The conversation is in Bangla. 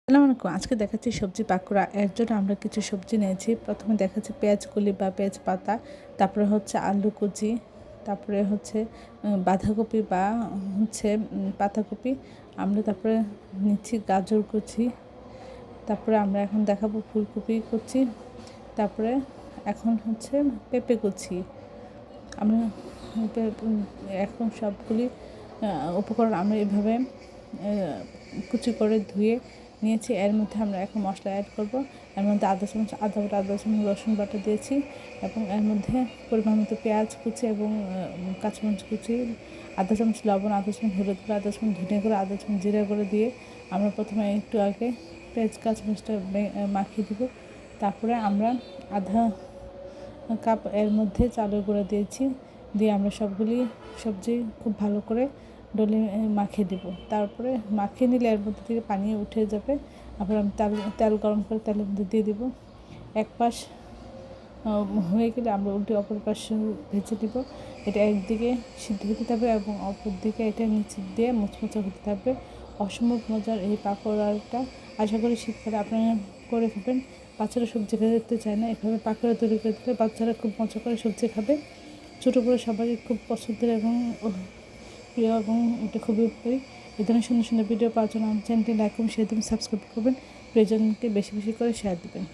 আসসালামু আলাইকুম। আজকে দেখাচ্ছি সবজি পাকোড়া। এর জন্য আমরা কিছু সবজি নিয়েছি। প্রথমে দেখাচ্ছি পেঁয়াজ কলি বা পেঁয়াজ পাতা, তারপরে হচ্ছে আলু কুচি, তারপরে হচ্ছে বাঁধাকপি বা হচ্ছে পাতাকপি। আমরা তারপরে নিচ্ছি গাজর কুচি, তারপরে আমরা এখন দেখাবো ফুলকপি কুচি, তারপরে এখন হচ্ছে পেঁপে কুচি। আমরা এখন সবগুলি উপকরণ আমরা এভাবে কুচি করে ধুয়ে নিয়েছি। এর মধ্যে আমরা এখন মশলা অ্যাড করব। এর মধ্যে আদা চামচ আদা বাটা, আদা চামচ রসুন বাটা দিয়েছি এবং এর মধ্যে পরিমাণ মতো পেঁয়াজ কুচি এবং কাঁচামরিচ কুচি, আধা চামচ লবণ, আধা চামচ হলুদ গুঁড়ো, আধা চামচ ধনিয়া গুঁড়ো, আধা চামচ জিরা গুঁড়ো দিয়ে আমরা প্রথমে একটু আগে পেঁয়াজ কাঁচামরিচটা মাখিয়ে দেবো। তারপরে আমরা আধা কাপ এর মধ্যে চালের গুঁড়ো দিয়েছি, দিয়ে আমরা সবগুলি সবজি খুব ভালো করে ডলে মাখিয়ে দেব। তারপরে মাখিয়ে নিলে এর মধ্যে থেকে পানি উঠে যাবে। আবার আমি তেল গরম করে তেলের মধ্যে দিয়ে দেবো। এক পাশ হয়ে গেলে আমরা উল্টে অপর পাশ ভেজে দেব। এটা একদিকে সিদ্ধ হতে থাকবে এবং অপর দিকে এটা নিচে দিয়ে মুচমুচে হতে থাকবে। অসম্ভব মজার এই পাকোড়াটা আশা করি শীতকালে আপনারা করে খাবেন। বাচ্চারা সবজি খেতে চায় না, এভাবে পাকোড়া তৈরি করে দিলে বাচ্চারা খুব মজা করে সবজি খাবে। ছোটো বড়ো সবারই খুব পছন্দের এবং প্রিয় এবং এটা খুবই উপকারী। এই ধরনের সুন্দর সুন্দর ভিডিও পাওয়ার জন্য আমার চ্যানেলটি লাইক করুন, শেয়ার দেবেন, সাবস্ক্রাইব করবেন, প্রিয়জনকে বেশি বেশি করে শেয়ার দেবেন।